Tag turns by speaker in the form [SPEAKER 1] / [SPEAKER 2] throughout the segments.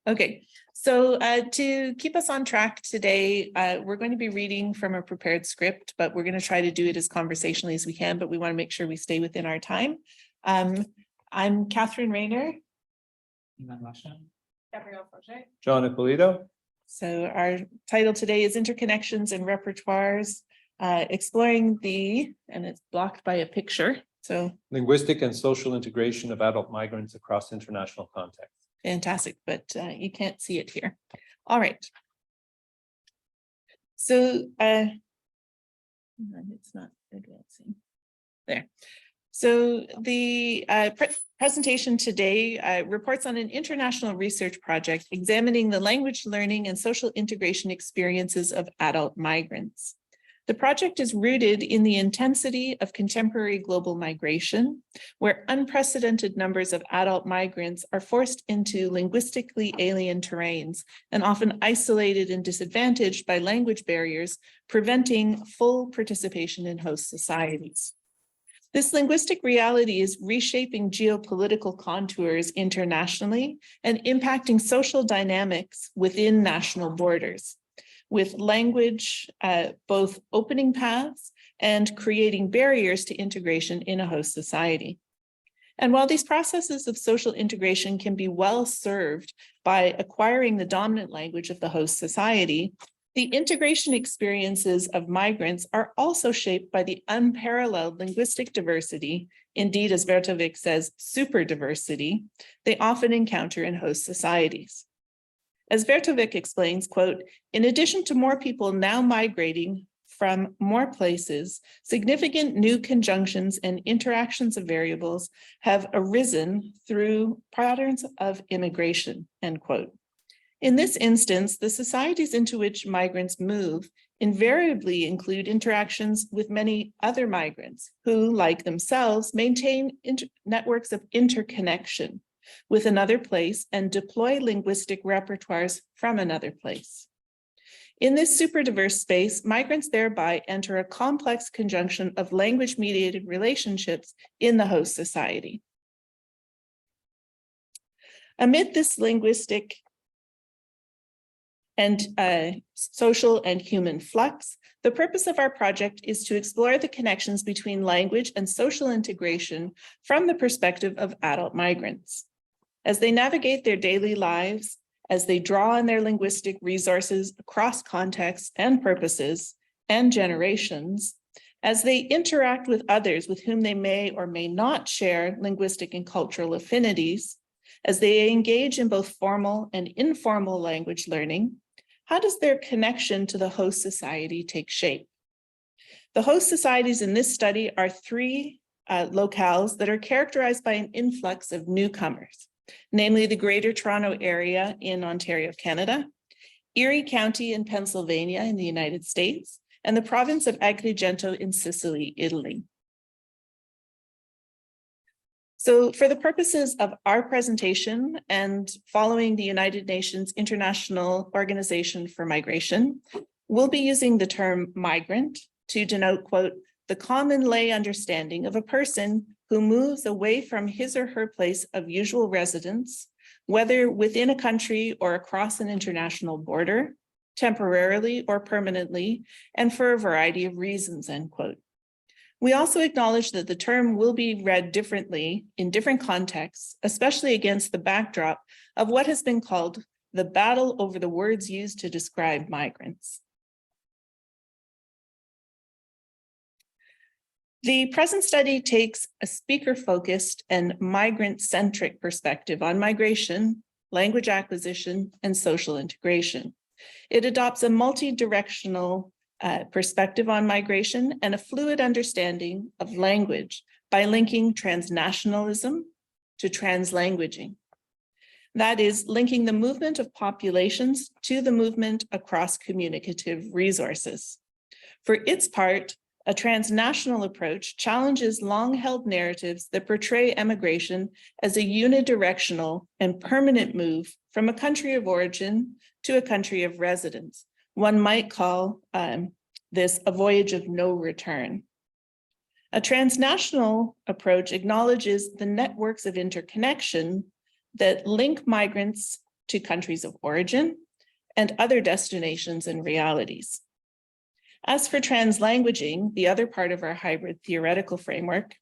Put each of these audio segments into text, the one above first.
[SPEAKER 1] Okay, so to keep us on track today, we're going to be reading from a prepared script, but we're going to try to do it as conversationally as we can, but we want to make sure we stay within our time. I'm Catherine Rehner.
[SPEAKER 2] John Ippolito.
[SPEAKER 1] So our title today is Interconnections and Repertoires, exploring and it's blocked by a picture. So
[SPEAKER 2] Linguistic and social integration of adult migrants across international contexts.
[SPEAKER 1] Fantastic, but you can't see it here. All right. So it's not advancing there. So the presentation today reports on an international research project examining the language learning and social integration experiences of adult migrants. The project is rooted in the intensity of contemporary global migration, where unprecedented numbers of adult migrants are forced into linguistically alien terrains and often isolated and disadvantaged by language barriers, preventing full participation in host societies. This linguistic reality is reshaping geopolitical contours internationally and impacting social dynamics within national borders, with language both opening paths and creating barriers to integration in a host society. And while these processes of social integration can be well served by acquiring the dominant language of the host society, the integration experiences of migrants are also shaped by the unparalleled linguistic diversity, indeed, as Vertovik says, super diversity, they often encounter in host societies. As Vertovik explains, quote, in addition to more people now migrating from more places, significant new conjunctions and interactions of variables have arisen through patterns of immigration, end quote. In this instance, the societies into which migrants move invariably include interactions with many other migrants who, like themselves, maintain networks of interconnection with another place and deploy linguistic repertoires from another place. In this super diverse space, migrants thereby enter a complex conjunction of language-mediated relationships in the host society. Amid this linguistic and social and human flux, the purpose of our project is to explore the connections between language and social integration from the perspective of adult migrants. As they navigate their daily lives, as they draw on their linguistic resources across contexts and purposes and generations, as they interact with others with whom they may or may not share linguistic and cultural affinities, as they engage in both formal and informal language learning, how does their connection to the host society take shape? The host societies in this study are three locales that are characterized by an influx of newcomers, namely the Greater Toronto Area in Ontario, Canada, Erie County in Pennsylvania in the United States, and the province of Agrigento in Sicily, Italy. So for the purposes of our presentation and following the United Nations International Organization for Migration, we'll be using the term migrant to denote, quote, the common lay understanding of a person who moves away from his or her place of usual residence, whether within a country or across an international border, temporarily or permanently, and for a variety of reasons, end quote. We also acknowledge that the term will be read differently in different contexts, especially against the backdrop of what has been called the battle over the words used to describe migrants. The present study takes a speaker-focused and migrant-centric perspective on migration, language acquisition, and social integration. It adopts a multi-directional perspective on migration and a fluid understanding of language by linking transnationalism to translanguaging. That is, linking the movement of populations to the movement across communicative resources. For its part, a transnational approach challenges long-held narratives that portray emigration as a unidirectional and permanent move from a country of origin to a country of residence. One might call this a voyage of no return. A transnational approach acknowledges the networks of interconnection that link migrants to countries of origin and other destinations and realities. As for translanguaging, the other part of our hybrid theoretical framework,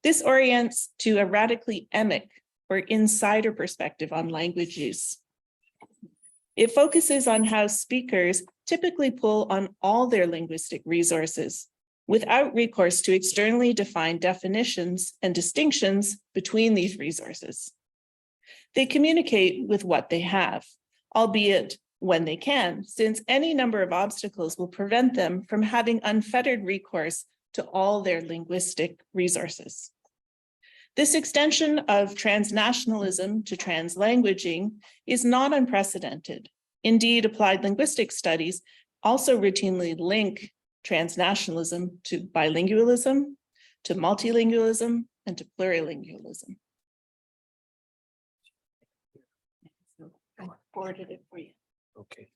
[SPEAKER 1] this orients to a radically emic or insider perspective on language use. It focuses on how speakers typically pull on all their linguistic resources without recourse to externally defined definitions and distinctions between these resources. They communicate with what they have, albeit when they can, since any number of obstacles will prevent them from having unfettered recourse to all their linguistic resources. This extension of transnationalism to translanguaging is not unprecedented. Indeed, applied linguistic studies also routinely link transnationalism to bilingualism, to multilingualism, and to plurilingualism. I forwarded it for you.
[SPEAKER 2] Okay.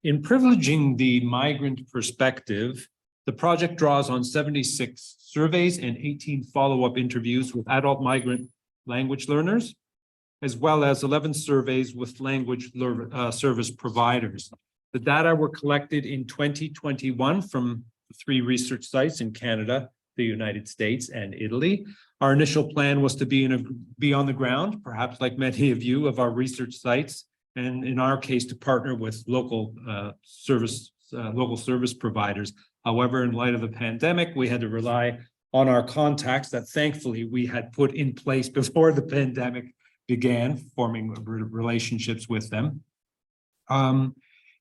[SPEAKER 2] In privileging the migrant perspective, the project draws on 76 surveys and 18 follow-up interviews with adult migrant language learners, as well as 11 surveys with language service providers. The data were collected in 2021 from 3 research sites in Canada, the United States, and Italy. Our initial plan was to be on the ground, perhaps like many of you, of our research sites, and in our case, to partner with local service providers. However, in light of the pandemic, we had to rely on our contacts that thankfully we had put in place before the pandemic began, forming relationships with them.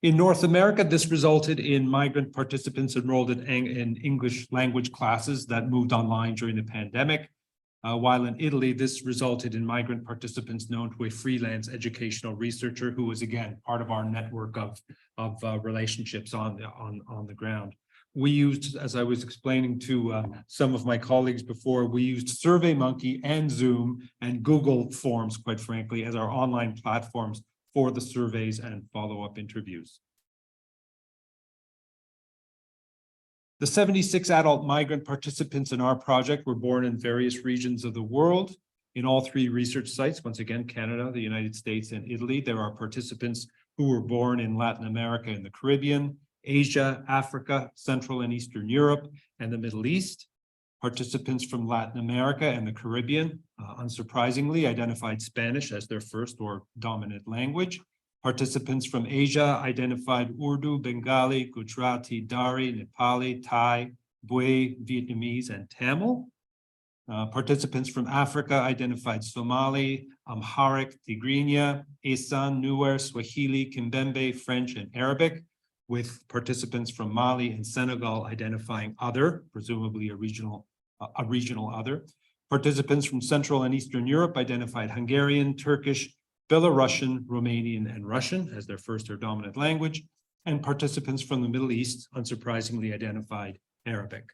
[SPEAKER 2] In North America, this resulted in migrant participants enrolled in English language classes that moved online during the pandemic, while in Italy, this resulted in migrant participants known to a freelance educational researcher who was, again, part of our network of relationships on the ground. We used, as I was explaining to some of my colleagues before, we used SurveyMonkey and Zoom and Google Forms, quite frankly, as our online platforms for the surveys and follow-up interviews. The 76 adult migrant participants in our project were born in various regions of the world. In all 3 research sites, once again, Canada, the United States, and Italy, there are participants who were born in Latin America and the Caribbean, Asia, Africa, Central and Eastern Europe, and the Middle East. Participants from Latin America and the Caribbean, unsurprisingly, identified Spanish as their first or dominant language. Participants from Asia identified Urdu, Bengali, Gujarati, Dari, Nepali, Thai, Bui, Vietnamese, and Tamil. Participants from Africa identified Somali, Amharic, Tigrinya, Esan, Nuer, Swahili, Kimbembe, French, and Arabic, with participants from Mali and Senegal identifying other, presumably a regional other. Participants from Central and Eastern Europe identified Hungarian, Turkish, Belarusian, Romanian, and Russian as their first or dominant language, and participants from the Middle East, unsurprisingly, identified Arabic.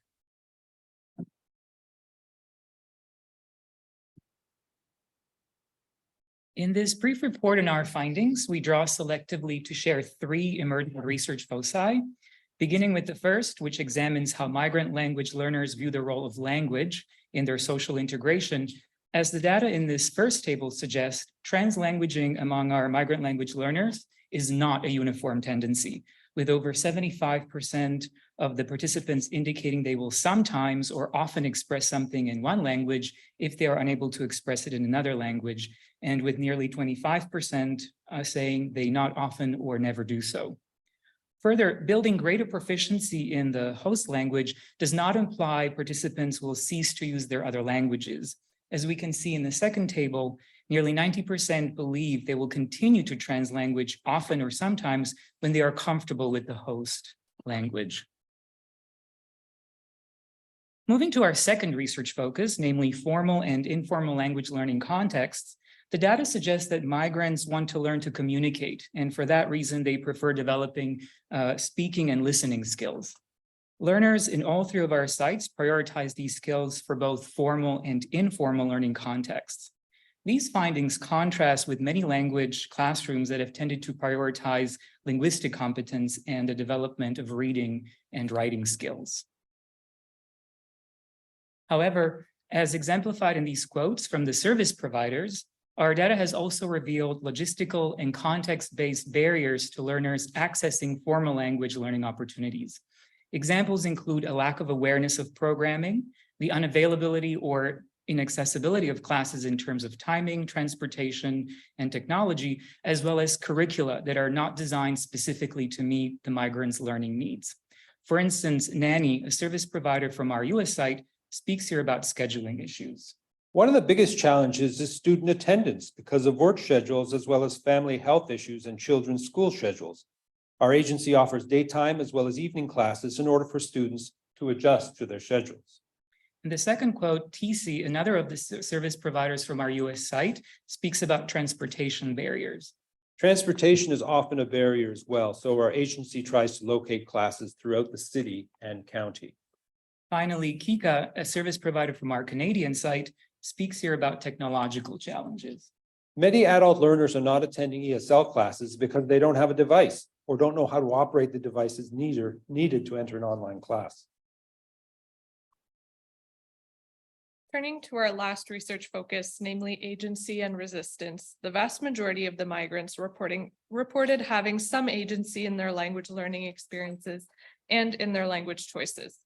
[SPEAKER 3] In this brief report on our findings, we draw selectively to share 3 emerging research foci, beginning with the first, which examines how migrant language learners view the role of language in their social integration. As the data in this first table suggest, translanguaging among our migrant language learners is not a uniform tendency, with over 75% of the participants indicating they will sometimes or often express something in one language if they are unable to express it in another language, and with nearly 25% saying they not often or never do so. Further, building greater proficiency in the host language does not imply participants will cease to use their other languages. As we can see in the second table, nearly 90% believe they will continue to translanguage often or sometimes when they are comfortable with the host language. Moving to our second research focus, namely formal and informal language learning contexts, the data suggests that migrants want to learn to communicate, and for that reason, they prefer developing speaking and listening skills. Learners in all 3 of our sites prioritize these skills for both formal and informal learning contexts. These findings contrast with many language classrooms that have tended to prioritize linguistic competence and the development of reading and writing skills. However, as exemplified in these quotes from the service providers, Our data has also revealed logistical and context-based barriers to learners accessing formal language learning opportunities. Examples include a lack of awareness of programming, the unavailability or inaccessibility of classes in terms of timing, transportation, and technology, as well as curricula that are not designed specifically to meet the migrants' learning needs. For instance, Nanny, a service provider from our US site, speaks here about scheduling issues.
[SPEAKER 2] One of the biggest challenges is student attendance because of work schedules as well as family health issues and children's school schedules. Our agency offers daytime as well as evening classes in order for students to adjust to their schedules.
[SPEAKER 3] In the second quote, TC, another of the service providers from our US site, speaks about transportation barriers.
[SPEAKER 2] Transportation is often a barrier as well, so our agency tries to locate classes throughout the city and county.
[SPEAKER 3] Finally, Kika, a service provider from our Canadian site, speaks here about technological challenges.
[SPEAKER 2] Many adult learners are not attending ESL classes because they don't have a device or don't know how to operate the devices needed to enter an online class.
[SPEAKER 4] Turning to our last research focus, namely agency and resistance, the vast majority of the migrants reported having some agency in their language learning experiences and in their language choices.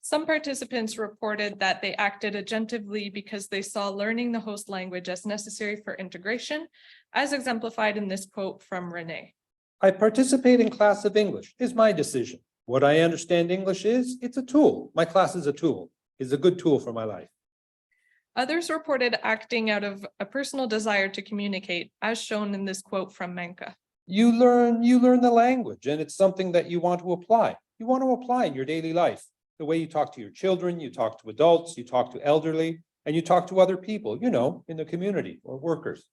[SPEAKER 4] Some participants reported that they acted agentively because they saw learning the host language as necessary for integration, as exemplified in this quote from Rehner.
[SPEAKER 2] I participate in class of English. It's my decision. What I understand English is, it's a tool. My class is a tool. It's a good tool for my life.
[SPEAKER 4] Others reported acting out of a personal desire to communicate, as shown in this quote from Manka.
[SPEAKER 2] You learn the language, and it's something that you want to apply. You want to apply in your daily life. The way you talk to your children, you talk to adults, you talk to elderly, and you talk to other people, you know, in the community or workers.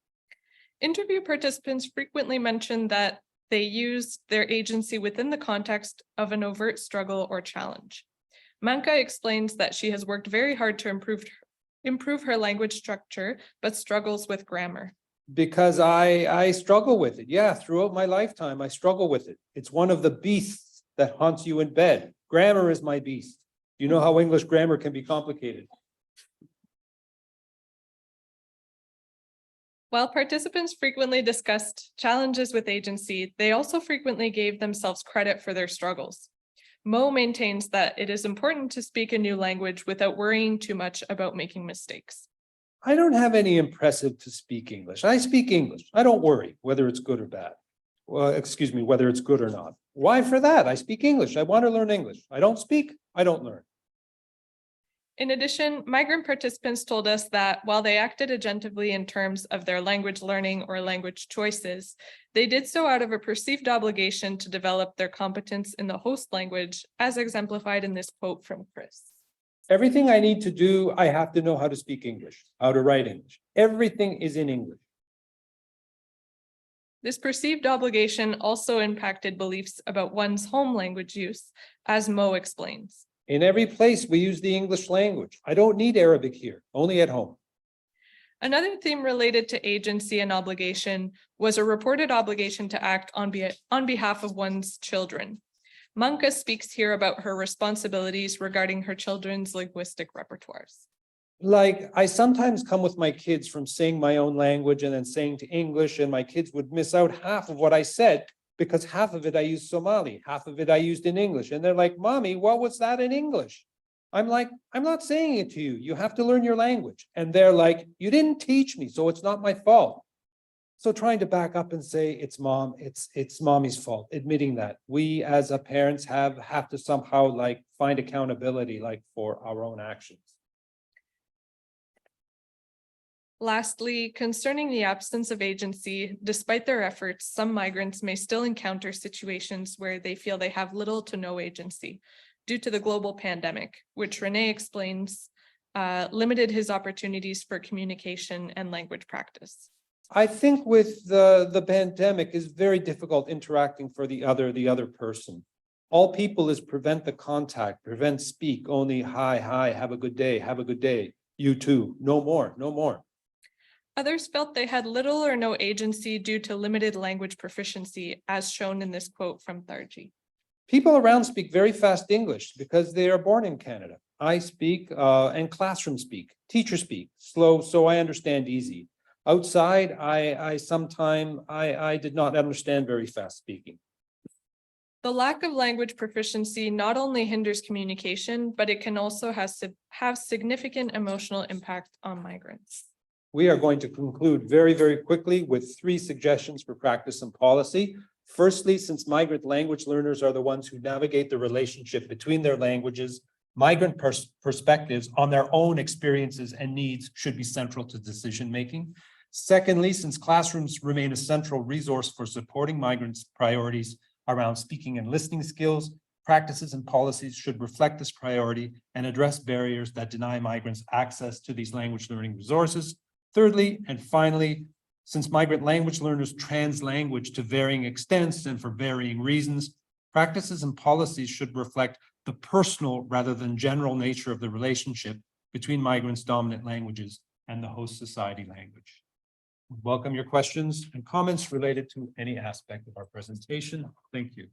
[SPEAKER 4] Interview participants frequently mentioned that they used their agency within the context of an overt struggle or challenge. Manka explains that she has worked very hard to improve her language structure, but struggles with grammar.
[SPEAKER 2] Because I struggle with it. Yeah, throughout my lifetime, I struggle with it. It's one of the beasts that haunts you in bed. Grammar is my beast. You know how English grammar can be complicated.
[SPEAKER 4] While participants frequently discussed challenges with agency, they also frequently gave themselves credit for their struggles. Mo maintains that it is important to speak a new language without worrying too much about making mistakes.
[SPEAKER 2] I don't have any impressive to speak English. I speak English. I don't worry whether it's good or bad. Well, excuse me, whether it's good or not. Why for that? I speak English. I want to learn English. I don't speak, I don't learn.
[SPEAKER 4] In addition, migrant participants told us that while they acted agentively in terms of their language learning or language choices, they did so out of a perceived obligation to develop their competence in the host language, as exemplified in this quote from Chris.
[SPEAKER 2] Everything I need to do, I have to know how to speak English, how to write English. Everything is in English.
[SPEAKER 4] This perceived obligation also impacted beliefs about one's home language use, as Mo explains.
[SPEAKER 2] In every place, we use the English language. I don't need Arabic here, only at home.
[SPEAKER 4] Another theme related to agency and obligation was a reported obligation to act on behalf of one's children. Manka speaks here about her responsibilities regarding her children's linguistic repertoires.
[SPEAKER 2] Like, I sometimes come with my kids from saying my own language and then saying to English, and my kids would miss out half of what I said because half of it I used Somali, half of it I used in English. And they're like, Mommy, what was that in English? I'm like, I'm not saying it to you. You have to learn your language. And they're like, you didn't teach me, so it's not my fault. So trying to back up and say it's mommy's fault, admitting that we as a parents have to somehow like find accountability like for our own actions.
[SPEAKER 4] Lastly, concerning the absence of agency, despite their efforts, some migrants may still encounter situations where they feel they have little to no agency due to the global pandemic, which Rehner explains limited his opportunities for communication and language practice.
[SPEAKER 2] I think with the pandemic is very difficult interacting for the other person. All people is prevent the contact, prevent speak, only hi, have a good day, you too, no more.
[SPEAKER 4] Others felt they had little or no agency due to limited language proficiency, as shown in this quote from Tharji.
[SPEAKER 2] People around speak very fast English because they are born in Canada. I speak and classroom speak, teachers speak slow, so I understand easy. Outside, I did not understand very fast speaking.
[SPEAKER 4] The lack of language proficiency not only hinders communication, but it can also have significant emotional impact on migrants.
[SPEAKER 2] We are going to conclude very, very quickly with 3 suggestions for practice and policy. Firstly, since migrant language learners are the ones who navigate the relationship between their languages, migrant perspectives on their own experiences and needs should be central to decision-making. Secondly, since classrooms remain a central resource for supporting migrants' priorities around speaking and listening skills, practices and policies should reflect this priority and address barriers that deny migrants access to these language learning resources. Thirdly, and finally, since migrant language learners translanguage to varying extents and for varying reasons, practices and policies should reflect the personal rather than general nature of the relationship between migrants' dominant languages and the host society language. Welcome your questions and comments related to any aspect of our presentation. Thank you.